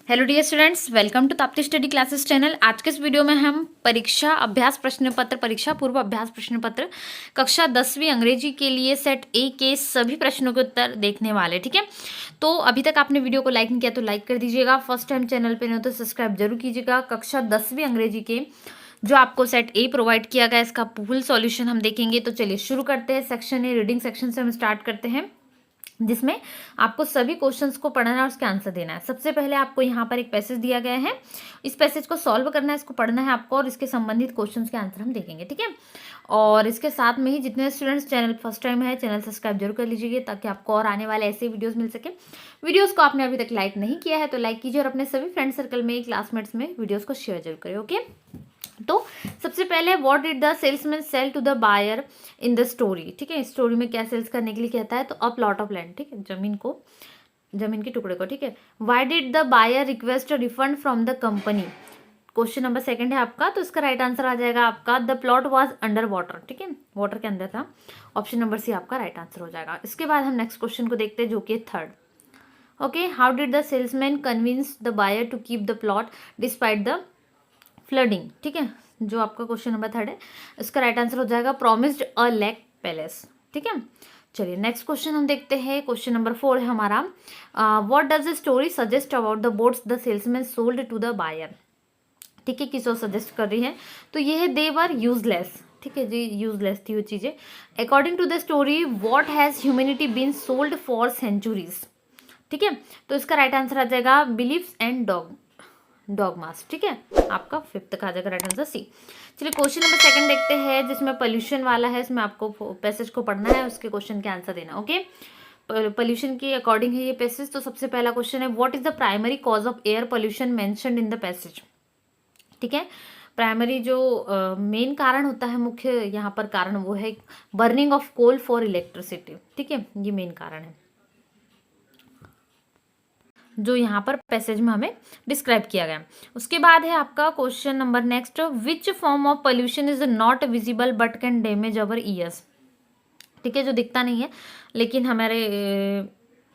Hello dear students, welcome to Tapti study classes channel. आज के इस वीडियो में हम परीक्षा अभ्यास प्रश्न पत्र, परीक्षा पूर्व अभ्यास प्रश्न पत्र कक्षा 10वीं अंग्रेजी के लिए सेट ए के सभी प्रश्नों के उत्तर देखने वाले। ठीक है, तो अभी तक आपने वीडियो को लाइक नहीं किया तो लाइक कर दीजिएगा। फर्स्ट टाइम चैनल पे नहीं हो तो सब्सक्राइब जरूर कीजिएगा। कक्षा 10वीं अंग्रेजी के जो आपको सेट ए प्रोवाइड किया गया, इसका फुल सॉल्यूशन हम देखेंगे। तो चलिए शुरू करते हैं। सेक्शन ए रीडिंग सेक्शन से हम स्टार्ट करते हैं, जिसमें आपको सभी क्वेश्चंस को पढ़ना है और उसके आंसर देना है। सबसे पहले आपको यहाँ पर एक पैसेज दिया गया है, इस पैसेज को सॉल्व करना है, इसको पढ़ना है आपको और इसके संबंधित क्वेश्चंस के आंसर हम देखेंगे। ठीक है, और इसके साथ में ही जितने स्टूडेंट्स चैनल फर्स्ट टाइम है, चैनल सब्सक्राइब जरूर कर लीजिए ताकि आपको और आने वाले ऐसे वीडियोस मिल सके। वीडियोस को आपने अभी तक लाइक नहीं किया है तो लाइक कीजिए और अपने सभी फ्रेंड सर्कल में, क्लासमेट्स में वीडियोस को शेयर जरूर करें। ओके, तो सबसे पहले what did the salesman sell to the buyer in the story. ठीक है, स्टोरी में क्या सेल्स करने के लिए कहता है, तो अ प्लॉट ऑफ लैंड। ठीक है, जमीन के टुकड़े को। ठीक है, why did the buyer request refund from the company. Question number second है आपका, तो इसका राइट आंसर आ जाएगा आपका the plot was under water. ठीक है, वाटर के अंदर था। ऑप्शन नंबर सी आपका राइट आंसर हो जाएगा। इसके बाद हम नेक्स्ट क्वेश्चन को देखते हैं, जो कि third. Okay, how did the salesman convince the buyer to keep the plot despite the flooding. ठीक है, जो आपका क्वेश्चन नंबर थर्ड है, इसका राइट आंसर हो जाएगा प्रॉमिस्ड अ लेक पैलेस। ठीक है, चलिए नेक्स्ट क्वेश्चन हम देखते हैं। क्वेश्चन नंबर 4 है हमारा, what does the story suggest about the boats the salesman sold to the buyer. ठीक है, किसको सजेस्ट कर रही है, तो ये है दे वर यूजलेस। ठीक है जी, यूजलेस थी वो चीजें। According to the story what has humanity been sold for centuries. ठीक है, तो इसका राइट आंसर आ जाएगा बिलीफ्स एंड डॉगमास। ठीक है, आपका फिफ्थ का आ जाएगा राइट आंसर सी। चलिए क्वेश्चन नंबर सेकंड देखते हैं, जिसमें पोल्यूशन वाला है। इसमें आपको पैसेज को पढ़ना है, उसके क्वेश्चन के आंसर देना। ओके, पोल्यूशन के अकॉर्डिंग है ये पैसेज। तो सबसे पहला क्वेश्चन है, what is the primary cause of air pollution mentioned in the passage. ठीक है, प्राइमरी जो मेन कारण होता है, मुख्य यहाँ पर कारण, वो है burning of coal for electricity. ठीक है, ये मेन कारण है जो यहाँ पर पैसेज में हमें डिस्क्राइब किया गया। उसके बाद है आपका question number next, which form of pollution is not visible but can damage our years. ठीक है, जो दिखता नहीं है लेकिन हमारे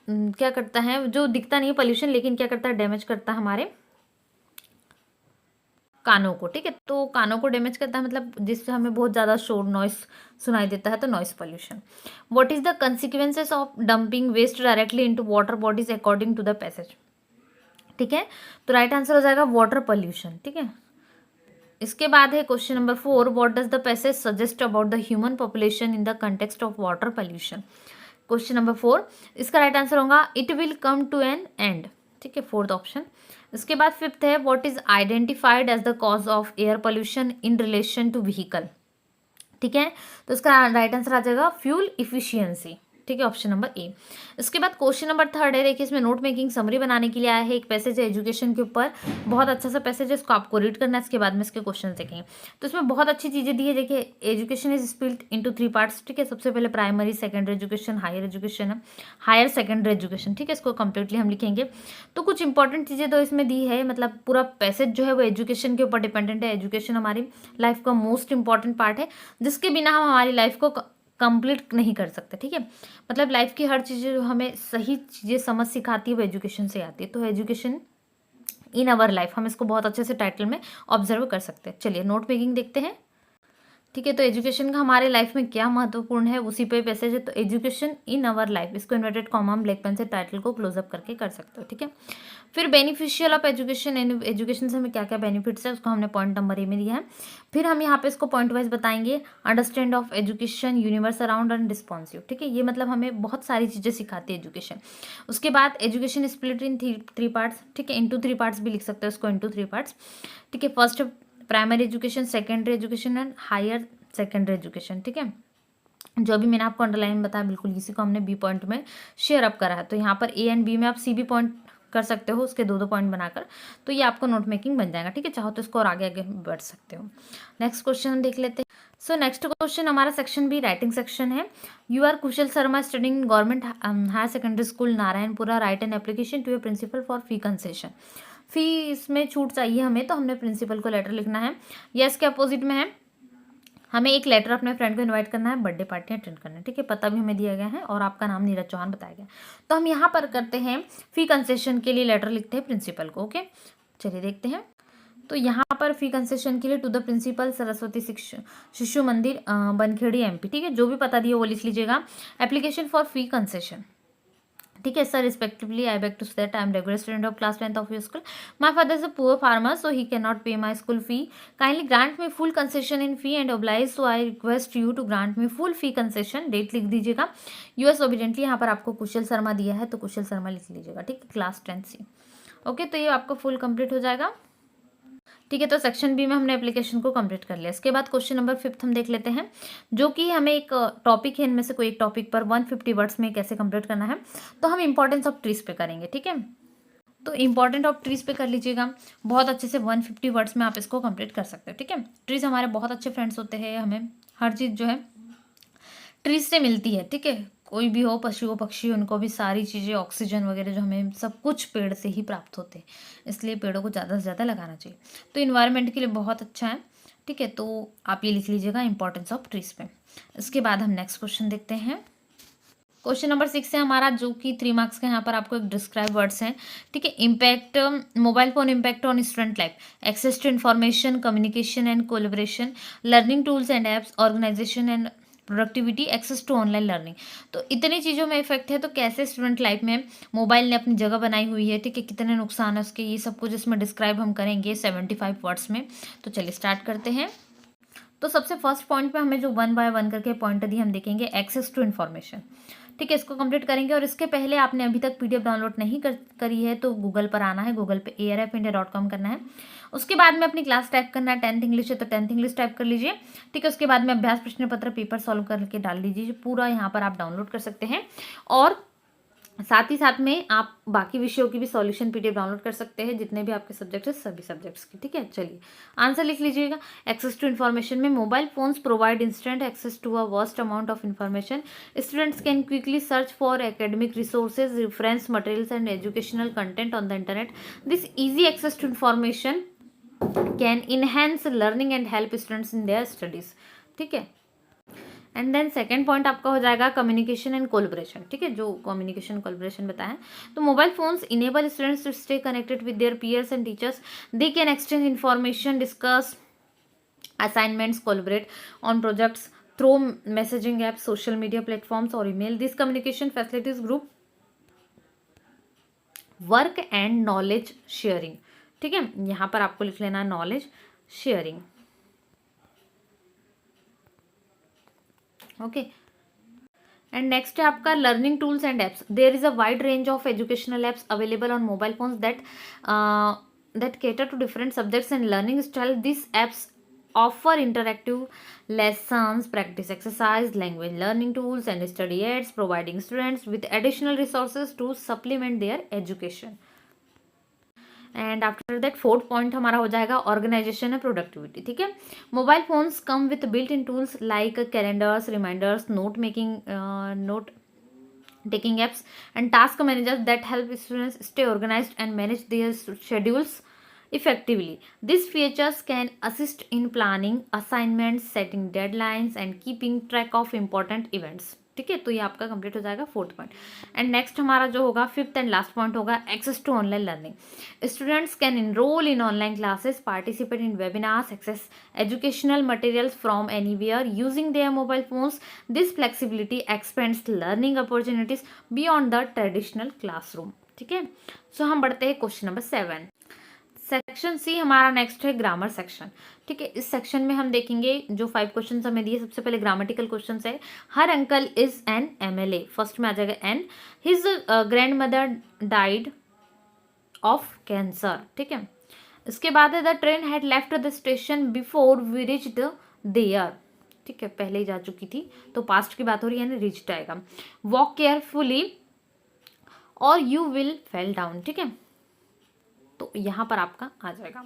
क्या करता है, जो दिखता नहीं है पोल्यूशन लेकिन क्या करता है, डैमेज करता है हमारे कानों को। ठीक है, तो कानों को डैमेज करता है, मतलब जिससे हमें बहुत ज़्यादा शोर नॉइस सुनाई देता है, तो noise pollution. What is the consequences of dumping waste directly into water bodies according to the passage. ठीक है, तो राइट आंसर हो जाएगा वाटर पोल्यूशन। ठीक है, इसके बाद है question number 4, what does the passage suggest about the human population in the context of water pollution. Question number 4, इसका राइट आंसर होगा it will come to an end. ठीक है, फोर्थ ऑप्शन। इसके बाद फिफ्थ है, what is identified as the cause of air pollution in relation to vehicle. ठीक है, तो इसका राइट आंसर आ जाएगा फ्यूल इफिशियंसी। ठीक है, ऑप्शन नंबर ए। इसके बाद क्वेश्चन नंबर थर्ड है, देखिए इसमें नोट मेकिंग समरी बनाने के लिए आया है। एक पैसेज है एजुकेशन के ऊपर, बहुत अच्छा सा पैसेज है, इसको आपको रीड करना है, इसके बाद में इसके क्वेश्चन देखेंगे। तो इसमें बहुत अच्छी चीजें दी है। देखिए, education is split into 3 parts. ठीक है, सबसे पहले primary, secondary education, higher education है, हायर सेकेंडरी एजुकेशन। ठीक है, इसको कंप्लीटली हम लिखेंगे। तो कुछ इंपॉर्टेंट चीजें तो इसमें दी है, मतलब पूरा पैसेज जो है वो एजुकेशन के ऊपर डिपेंडेंट है। एजुकेशन हमारी लाइफ का मोस्ट इंपॉर्टेंट पार्ट है, जिसके बिना हम हमारी लाइफ को कंप्लीट नहीं कर सकते। ठीक है, मतलब लाइफ की हर चीज़ जो हमें सही चीज़ें समझ सिखाती है वो एजुकेशन से आती है। तो एजुकेशन इन अवर लाइफ, हम इसको बहुत अच्छे से टाइटल में ऑब्जर्व कर सकते हैं। चलिए नोट मेकिंग देखते हैं। ठीक है, तो एजुकेशन का हमारे लाइफ में क्या महत्वपूर्ण है, उसी पे पैसेज है। तो एजुकेशन इन अवर लाइफ, इसको इन्वर्टेड कॉमा हम ब्लैक पेन से टाइटल को क्लोजअप करके कर सकते हो। ठीक है, फिर बेनिफिशियल ऑफ एजुकेशन, एजुकेशन से हमें क्या क्या बेनिफिट्स है उसको हमने पॉइंट नंबर ए में दिया है। फिर हम यहाँ पे इसको पॉइंट वाइज बताएंगे। Understand of education, universe around and responsive. ठीक है, ये मतलब हमें बहुत सारी चीज़ें सिखाती है एजुकेशन। उसके बाद एजुकेशन स्प्लिट इन 3 पार्ट्स। ठीक है, इंटू 3 पार्ट्स भी लिख सकते हैं उसको, इंटू 3 पार्ट्स। ठीक है, first primary education, secondary education and higher secondary education. ठीक है, जो अभी मैंने आपको अंडरलाइन बताया, बिल्कुल इसी को हमने बी पॉइंट में शेयर अप करा है। तो यहाँ पर ए एंड बी में आप सी भी पॉइंट कर सकते हो, उसके 2 पॉइंट बनाकर, तो ये आपको नोट मेकिंग बन जाएगा। ठीक है, चाहो तो इसको और आगे आगे बढ़ सकते हो। नेक्स्ट क्वेश्चन हम देख लेते हैं। सो नेक्स्ट क्वेश्चन, हमारा सेक्शन बी राइटिंग सेक्शन है। You are Kushal Sharma studying government higher secondary school Narayanpura, write an application to your principal for fee concession. Fee इसमें छूट चाहिए हमें, तो हमने प्रिंसिपल को लेटर लिखना है। यस के अपोजिट में है हमें एक लेटर अपने फ्रेंड को इनवाइट करना है, बर्थडे पार्टी अटेंड करना है, ठीक है, पता भी हमें दिया गया है और आपका नाम नीरज चौहान बताया गया। तो हम यहाँ पर करते हैं फी कंसेशन के लिए लेटर लिखते हैं प्रिंसिपल को। ओके, चलिए देखते हैं। तो यहाँ पर फी कंसेशन के लिए to the principal Saraswati Shishu मंदिर बनखेड़ी MP, ठीक है, जो भी पता दिया वो लिख लीजिएगा। एप्लीकेशन फॉर फी कंसेशन, ठीक है sir, respectfully I beg to state I am regular student of class 10th of your school, my father is a poor farmer so he can not pay my school fee, kindly grant me full concession in fee and oblige, so I request you to grant me full fee concession. Date लिख दीजिएगा। US obediently, यहाँ पर आपको कुशल शर्मा दिया है तो कुशल शर्मा लिख लीजिएगा, ठीक है, क्लास 10 C। ओके, तो ये आपका फुल कंप्लीट हो जाएगा, ठीक है। तो सेक्शन बी में हमने एप्लीकेशन को कंप्लीट कर लिया। इसके बाद क्वेश्चन नंबर 5 हम देख लेते हैं, जो कि हमें एक टॉपिक है, इनमें से कोई एक टॉपिक पर 150 वर्ड्स में कैसे कंप्लीट करना है। तो हम इंपॉर्टेंस ऑफ ट्रीज पे करेंगे, ठीक है। तो इंपॉर्टेंट ऑफ ट्रीज पे कर लीजिएगा, बहुत अच्छे से 150 वर्ड्स में आप इसको कंप्लीट कर सकते हो, ठीक है। ट्रीज हमारे बहुत अच्छे फ्रेंड्स होते हैं, हमें हर चीज़ जो है ट्रीज से मिलती है, ठीक है। कोई भी हो, पशु हो पक्षी, उनको भी सारी चीज़ें, ऑक्सीजन वगैरह जो हमें सब कुछ पेड़ से ही प्राप्त होते हैं, इसलिए पेड़ों को ज़्यादा से ज़्यादा लगाना चाहिए। तो इन्वायरमेंट के लिए बहुत अच्छा है, ठीक है। तो आप ये लिख लीजिएगा इंपॉर्टेंस ऑफ ट्रीज पे। इसके बाद हम नेक्स्ट क्वेश्चन देखते हैं। क्वेश्चन नंबर 6 है हमारा, जो कि 3 मार्क्स का। यहाँ पर आपको एक डिस्क्राइब वर्ड्स हैं, ठीक है। Impact, mobile phone impact on student life, access to information, communication and collaboration, learning tools and apps, organization and productivity, access to online learning. तो इतनी चीज़ों में इफेक्ट है, तो कैसे स्टूडेंट लाइफ में मोबाइल ने अपनी जगह बनाई हुई है, ठीक है, कितने नुकसान है उसके, ये सब कुछ इसमें डिस्क्राइब हम करेंगे 75 वर्ड्स में। तो चलिए स्टार्ट करते हैं। तो सबसे फर्स्ट पॉइंट पे हमें जो 1 बाय 1 करके पॉइंट दिए हम देखेंगे, एक्सेस टू इन्फॉर्मेशन, ठीक है, इसको कंप्लीट करेंगे। और इसके पहले आपने अभी तक PDF डाउनलोड नहीं करी है तो गूगल पर आना है, गूगल पे arfindia.com करना है। उसके बाद में अपनी क्लास टाइप करना है, 10th इंग्लिश है तो 10th इंग्लिश टाइप कर लीजिए, ठीक है। उसके बाद में अभ्यास प्रश्न पत्र पेपर सॉल्व करके डाल दीजिए, पूरा यहाँ पर आप डाउनलोड कर सकते हैं। और साथ ही साथ में आप बाकी विषयों की भी सॉल्यूशन PDF डाउनलोड कर सकते हैं, जितने भी आपके सब्जेक्ट है सभी सब्जेक्ट्स की, ठीक है। चलिए आंसर लिख लीजिएगा। एक्सेस टू इन्फॉर्मेशन में mobile phones provide instant access to a vast amount of information, students can quickly search for academic resources, reference materials and educational content on the internet. This easy access to information can enhance learning and help students in their studies, ठीक है। And then second point आपका हो जाएगा communication and collaboration, ठीक है, जो communication collaboration बताया। तो mobile phones enable students to stay connected with their peers and teachers, they can exchange information, discuss assignments, collaborate on projects through messaging apps, social media platforms or email. These communication facilities group work and knowledge sharing, ठीक है। यहाँ पर आपको लिख लेना knowledge sharing, okay. And next है आपका learning tools and apps. There is a wide range of educational apps available on mobile phones that cater to different subjects and learning style. These apps offer interactive lessons, practice exercise, language learning tools and study aids, providing students with additional resources to supplement their education. And after that fourth point हमारा हो जाएगा organization and productivity, ठीक है। Mobile phones come with built in tools like calendars, reminders, note taking apps and task managers that help students stay organized and manage their schedules effectively. These features can assist in planning assignments, setting deadlines and keeping track of important events, ठीक है। तो ये आपका complete हो जाएगा fourth point. And next हमारा जो होगा फिफ्थ एंड लास्ट पॉइंट होगा access to online learning. Students can enroll in online classes, participate in webinars, access educational materials from anywhere using their mobile phones. This flexibility expands learning opportunities beyond the traditional classroom, ठीक है। सो हम बढ़ते हैं question number 7। Section C हमारा next है grammar section, ठीक है। इस सेक्शन में हम देखेंगे जो 5 क्वेश्चंस हमें दिए। सबसे पहले ग्रामेटिकल क्वेश्चंस है। Her uncle is an MLA, first में आ जाएगा an. His grandmother died of cancer, ठीक है। इसके बाद है the train had left the station before we reached there, ठीक है, पहले ही जा चुकी थी तो पास्ट की बात हो रही है ना, रिच्ड आएगा। वॉक केयरफुली और यू विल फेल डाउन, ठीक है। तो यहाँ पर आपका आ जाएगा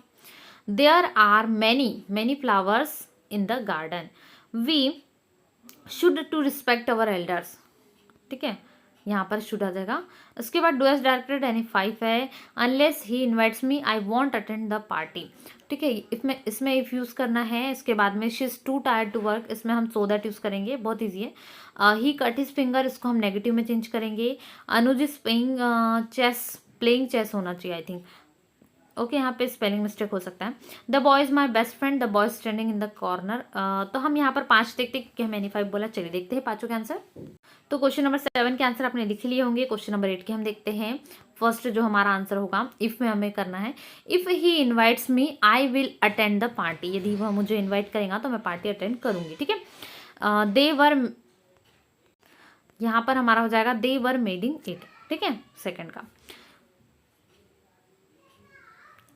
there are many flowers in the garden, we should to respect our elders, ठीक है। यहाँ पर शुड आ जाएगा। उसके बाद डू एज डायरेक्टेड यानी 5 है। Unless he invites me I want attend the party, ठीक है। इसमें इफ यूज़ करना है। इसके बाद में she is too tired to work, इसमें हम सो दैट यूज़ करेंगे, बहुत ईजी है। ही कट हिज फिंगर, इसको हम नेगेटिव में चेंज करेंगे। अनुज इज प्लेइंग चेस होना चाहिए आई थिंक। ओके, यहाँ पे स्पेलिंग मिस्टेक हो सकता है। The boy is my best friend, the boy standing in the corner. तो हम यहाँ पर 5 देखते कि हमें 5 बोला। चलिए देखते हैं 5 के आंसर। तो क्वेश्चन नंबर 7 के आंसर आपने लिख लिए होंगे। क्वेश्चन नंबर 8 के हम देखते हैं। फर्स्ट जो हमारा आंसर होगा, इफ में हमें करना है। If he invites me I will attend the party, यदि वह मुझे इन्वाइट करेगा तो मैं पार्टी अटेंड करूंगी, ठीक है। दे वर, यहाँ पर हमारा हो जाएगा दे वर मेडिंग इट, ठीक है, सेकंड का।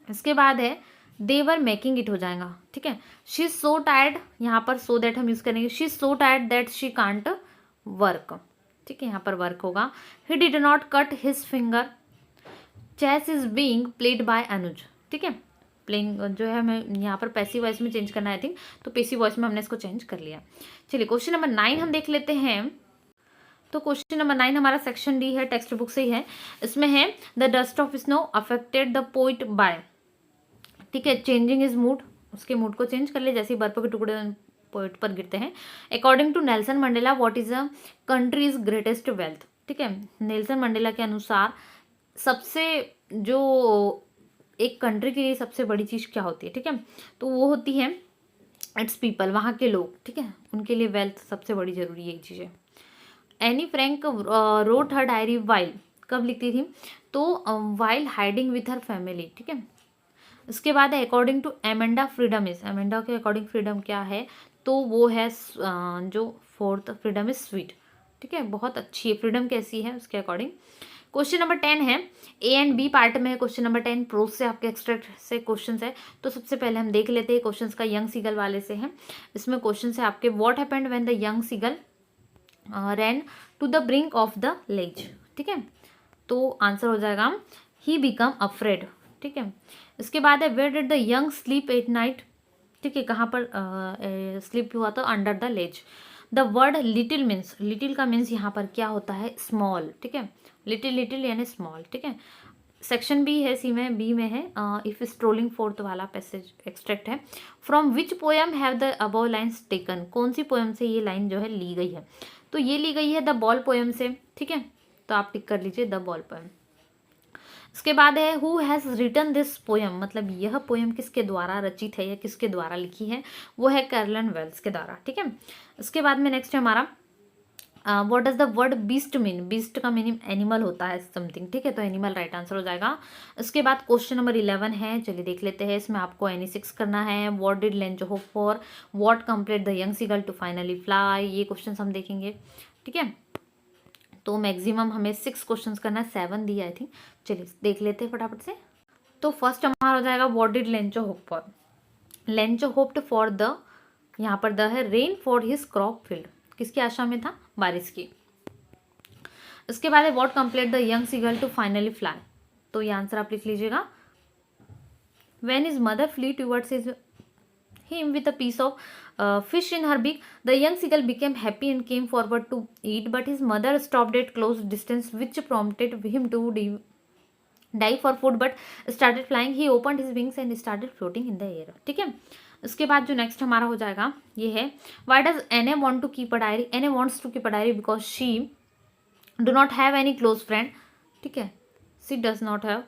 इसके बाद है दे वर मेकिंग इट हो जाएगा, ठीक है। शी इज सो टायर्ड, यहाँ पर सो दैट हम यूज करेंगे। She is so tired that she can't work, ठीक है, यहाँ पर वर्क होगा। He did not cut his finger, chess is being played by Anuj, ठीक है। प्लेइंग जो है हमें यहाँ पर पैसिव वॉइस में चेंज करना है आई थिंक, तो पैसिव वॉइस में हमने इसको चेंज कर लिया। चलिए क्वेश्चन नंबर 9 हम देख लेते हैं। तो क्वेश्चन नंबर 9 हमारा सेक्शन डी है, टेक्स्ट बुक से ही है। इसमें है the dust of snow affected the poet by, ठीक है, चेंजिंग इज मूड, उसके मूड को चेंज कर ले जैसे ही बर्फ के टुकड़े पोइट पर गिरते हैं। According to Nelson Mandela what is a country's greatest wealth, ठीक है। नेल्सन मंडेला के अनुसार सबसे जो एक कंट्री के लिए सबसे बड़ी चीज़ क्या होती है, ठीक है, तो वो होती है इट्स पीपल, वहाँ के लोग, ठीक है, उनके लिए वेल्थ सबसे बड़ी जरूरी यही चीज़ है। Anne Frank wrote her diary while, कब लिखती थी, तो while hiding with her family, ठीक है। इसके बाद है according to Amanda freedom is, Amanda के अकॉर्डिंग फ्रीडम क्या है, तो वो है जो 4th फ्रीडम इज स्वीट, ठीक है, बहुत अच्छी है फ्रीडम, कैसी है उसके अकॉर्डिंग। क्वेश्चन नंबर 10 है, ए एंड बी पार्ट में है क्वेश्चन नंबर 10, प्रोज से आपके एक्सट्रैक्ट से क्वेश्चन है। तो सबसे पहले हम देख लेते हैं क्वेश्चन का यंग सीगल वाले से है। इसमें क्वेश्चन है आपके what happened when the young seagull ran to the brink of the ledge, ठीक है, तो आंसर हो जाएगा ही बिकम अफ्रेड, ठीक है। इसके बाद है where did the young sleep at night, ठीक है, कहाँ पर स्लीप हुआ, तो under the ledge. The word little means, little का मीन्स यहाँ पर क्या होता है, स्मॉल, ठीक है, लिटिल लिटिल यानी स्मॉल, ठीक है। सेक्शन बी है, सी में बी में है इफ स्ट्रोलिंग फोर्थ वाला पैसेज एक्सट्रैक्ट है। From which poem have the above lines taken, कौन सी पोएम से ये लाइन जो है ली गई है, तो ये ली गई है द बॉल पोएम से, ठीक है, तो आप टिक कर लीजिए द बॉल पोएम। इसके बाद है who has written this poem, मतलब यह पोएम किसके द्वारा रचित है या किसके द्वारा लिखी है, वो है कैरोलिन वेल्स के द्वारा, ठीक है। इसके बाद में नेक्स्ट है हमारा what does the word beast mean, beast का मीनिंग एनिमल होता है समथिंग, ठीक है, तो एनिमल राइट आंसर हो जाएगा। इसके बाद क्वेश्चन नंबर 11 है, चलिए देख लेते हैं। इसमें आपको एनी 6 करना है। What did Lencho hope for, what compelled the young seagull to finally fly, ये क्वेश्चन हम देखेंगे, ठीक है। तो मैक्सिमम हमें 6 क्वेश्चंस करना है, 7 दिया आई थिंक। चलिए देख लेते हैं फटाफट से। तो फर्स्ट हमारा हो जाएगा what did Lencho hope for, Lencho hoped for the, यहाँ पर द है rain for his crop field, किसकी आशा में था, बारिश की। इसके बाद है what compelled the young seagull to finally fly, तो ये आंसर आप लिख लीजिएगा। When his mother flew towards him with a piece of fish in her beak, the young seagull became happy and came forward to eat, but his mother stopped at close distance, which prompted him to dive for food but started flying. He opened his wings and started floating in the air, ठीक है। इसके बाद जो next हमारा हो जाएगा ये है why does Anne want to keep a diary, Anne wants to keep a diary because she do not have any close friend, ठीक है, she does not have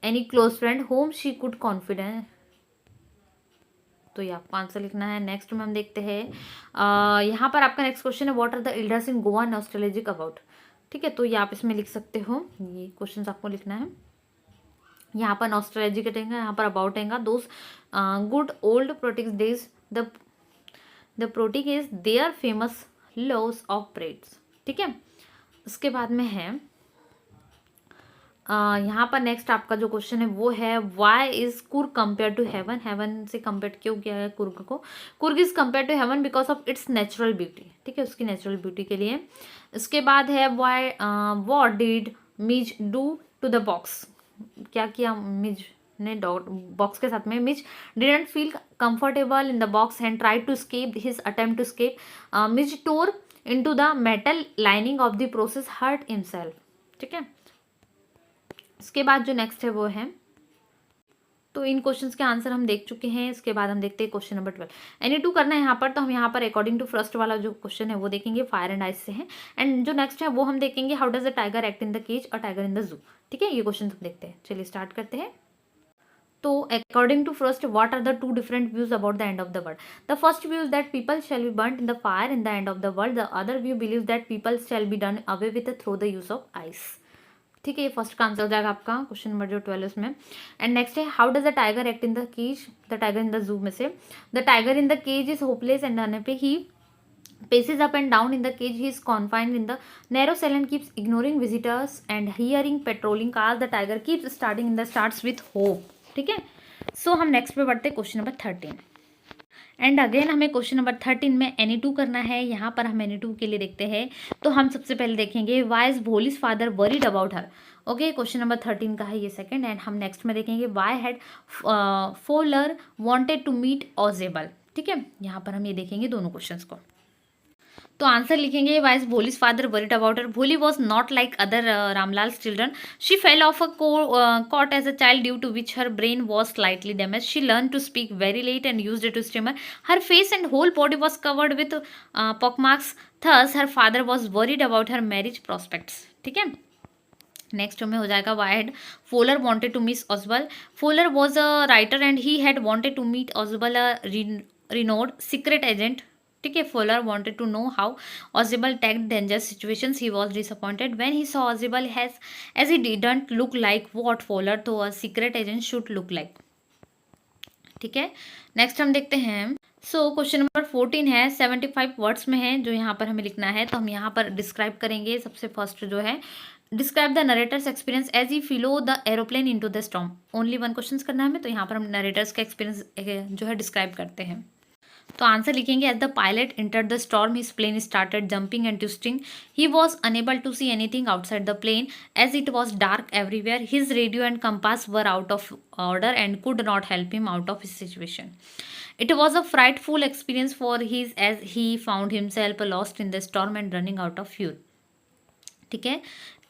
any close friend whom she could confidence, तो ये आपको answer लिखना है। Next में हम देखते हैं यहाँ पर आपका नेक्स्ट क्वेश्चन है what are the elders in Goa nostalgic about, ठीक है, तो ये आप इसमें लिख सकते हो, ये क्वेश्चन आपको लिखना है। यहाँ पर नॉस्टैल्जिक रहेगा, यहाँ पर अबाउट रहेगा। Those good old Portuguese days, the Portuguese is their famous loaves of breads, ठीक है। उसके बाद में है यहाँ पर नेक्स्ट आपका जो क्वेश्चन है वो है why is Coorg compare to heaven, heaven से कंपेयर क्यों किया है कुर्ग को, Coorg is compare to heaven because of its natural beauty, ठीक है, उसकी नेचुरल ब्यूटी के लिए। इसके बाद है why what did Mij do to the box, क्या किया मिज ने बॉक्स के साथ में, Mij didn't feel comfortable in the box and try to escape his attempt to escape, Mij tore into the metal lining of the process hurt himself. ठीक है, इसके बाद जो नेक्स्ट है वो है, तो इन क्वेश्चंस के आंसर हम देख चुके हैं। इसके बाद हम देखते हैं क्वेश्चन नंबर 12। Any2 करना है यहाँ पर, तो हम यहाँ पर अकॉर्डिंग टू फर्स्ट वाला जो क्वेश्चन है वो देखेंगे, फायर एंड आइस से है। एंड जो नेक्स्ट है वो हम देखेंगे, how does the tiger act in the cage और टाइगर इन द जू। ठीक है, ये क्वेश्चन हम देखते हैं। चलिए स्टार्ट करते हैं। तो according to first, what are the two different views about the end of the world? The first view is that people shall be burned in the fire in the end of the world. The other view believe that people shall be done away with through the use of ice. ठीक है, ये first का answer हो जाएगा आपका question number जो 12 उसमें। And next है, how does the tiger act in the cage, the tiger in the zoo में से, the tiger in the cage is hopeless and unhappy, he paces up and down in the cage, he is confined in the narrow cell and keeps ignoring visitors and hearing patrolling cars, the tiger keeps starting in the starts with hope। ठीक है, सो हम next पे बढ़ते हैं question number 13। And again हमें question number 13 में Any2 करना है। यहाँ पर हम Any2 के लिए देखते हैं, तो हम सबसे पहले देखेंगे, why is Bholi's father worried about her. Okay, question number 13 का है ये सेकंड। एंड हम नेक्स्ट में देखेंगे, why had Fowler wanted to meet Ausable. ठीक है, यहाँ पर हम ये देखेंगे दोनों क्वेश्चंस को। तो आंसर लिखेंगे, why is Bholi's father worried about her? Bholi was not like other Ramlal's children, she fell off a cot as a child due to which her brain was slightly damaged, she learned to speak very late and used it to stammer, her face and whole body was covered with pockmarks, thus her father was worried about her marriage prospects। ठीक है, next में हो जाएगा, why had Fowler wanted to meet Ausable? Fowler was a writer and he had wanted to meet Ausable, a renowned secret agent. ठीक है, फोलर wanted to know how Ozibel tackled dangerous situations. He was disappointed when he saw Ozibel as he didn't look like what Fowler तो a secret agent should look like। ठीक है, next हम देखते हैं। So question number 14 है, 75 words में है जो यहाँ पर हमें लिखना है। तो हम यहाँ पर डिस्क्राइब करेंगे। सबसे फर्स्ट जो है, describe the narrator's experience as he flew the aeroplane into the storm. Only one question करना है हमें, तो यहाँ पर हम नरेटर्स का एक्सपीरियंस जो है डिस्क्राइब करते हैं। तो आंसर लिखेंगे, as the pilot entered the storm his plane started jumping and twisting, he was unable to see anything outside the plane as it was dark everywhere, his radio and compass were out of order and could not help him out of his situation, it was a frightful experience for his as he found himself lost in the storm and running out of fuel। ठीक है,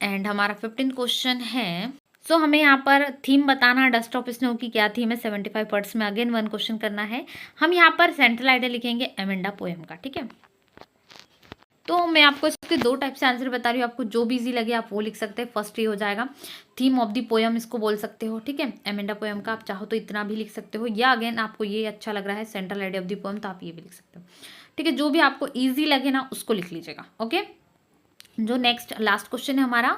and हमारा 15 question है। सो हमें यहाँ पर theme बताना है, dust of snow की क्या थीम है 75 वर्ड्स में। अगेन वन क्वेश्चन करना है। हम यहाँ पर सेंट्रल आइडिया लिखेंगे एमेंडा पोएम का। ठीक है, तो मैं आपको इसके दो टाइप से आंसर बता रही हूँ, आपको जो भी इजी लगे आप वो लिख सकते हैं। फर्स्ट ये हो जाएगा, थीम ऑफ द पोएम इसको बोल सकते हो। ठीक है, एमेंडा पोएम का आप चाहो तो इतना भी लिख सकते हो, या अगेन आपको ये अच्छा लग रहा है central idea of the poem, तो आप ये भी लिख सकते हो। ठीक है, जो भी आपको ईजी लगे ना उसको लिख लीजिएगा। ओके, जो नेक्स्ट लास्ट क्वेश्चन है हमारा,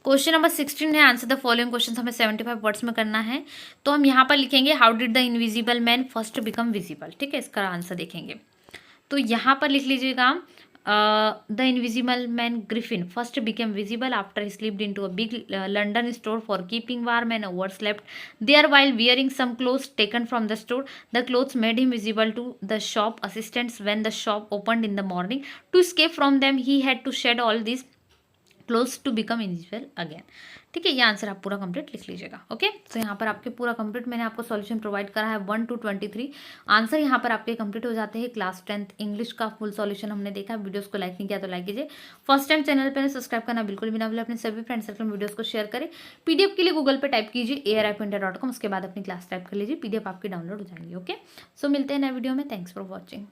क्वेश्चन नंबर 16 है, आंसर द फॉलोइंग क्वेश्चन हमें 75 वर्ड्स में करना है। तो हम यहाँ पर लिखेंगे, how did the invisible man first become visible. ठीक है, इसका आंसर देखेंगे। तो यहाँ पर लिख लीजिएगा, the invisible man Griffin first became visible after he slipped into a big London store for keeping warm and overslept there while wearing some clothes taken from the store, the clothes made him visible to the shop assistants when the shop opened in the morning, to escape from them he had to shed all this clothes to become invisible again. ठीक है, ये answer आप पूरा complete लिख लीजिएगा। Okay, तो यहाँ पर आपके पूरा कंप्लीट मैंने आपको सॉल्यूशन प्रोवाइड करा है 1 to 23 आंसर यहाँ पर आपके कंप्लीट हो जाते हैं। क्लास 10th इंग्लिश का फुल सॉल्यूशन हमने देखा। वीडियोस को लाइक नहीं किया तो लाइक कीजिए। फर्स्ट टाइम चैनल पर सब्सक्राइब करना बिल्कुल भी ना भूलें। अपने सभी फ्रेंड सर्कल में वीडियोस को शेयर करें। पीडीएफ के लिए गूगल पर टाइप कीजिए airipindia.com, उसके बाद अपनी क्लास टाइप कर लीजिए, पीडीएफ आपकी डाउनलोड हो जाएंगी। ओके, सो मिलते हैं नए वीडियो में। Thanks for watching.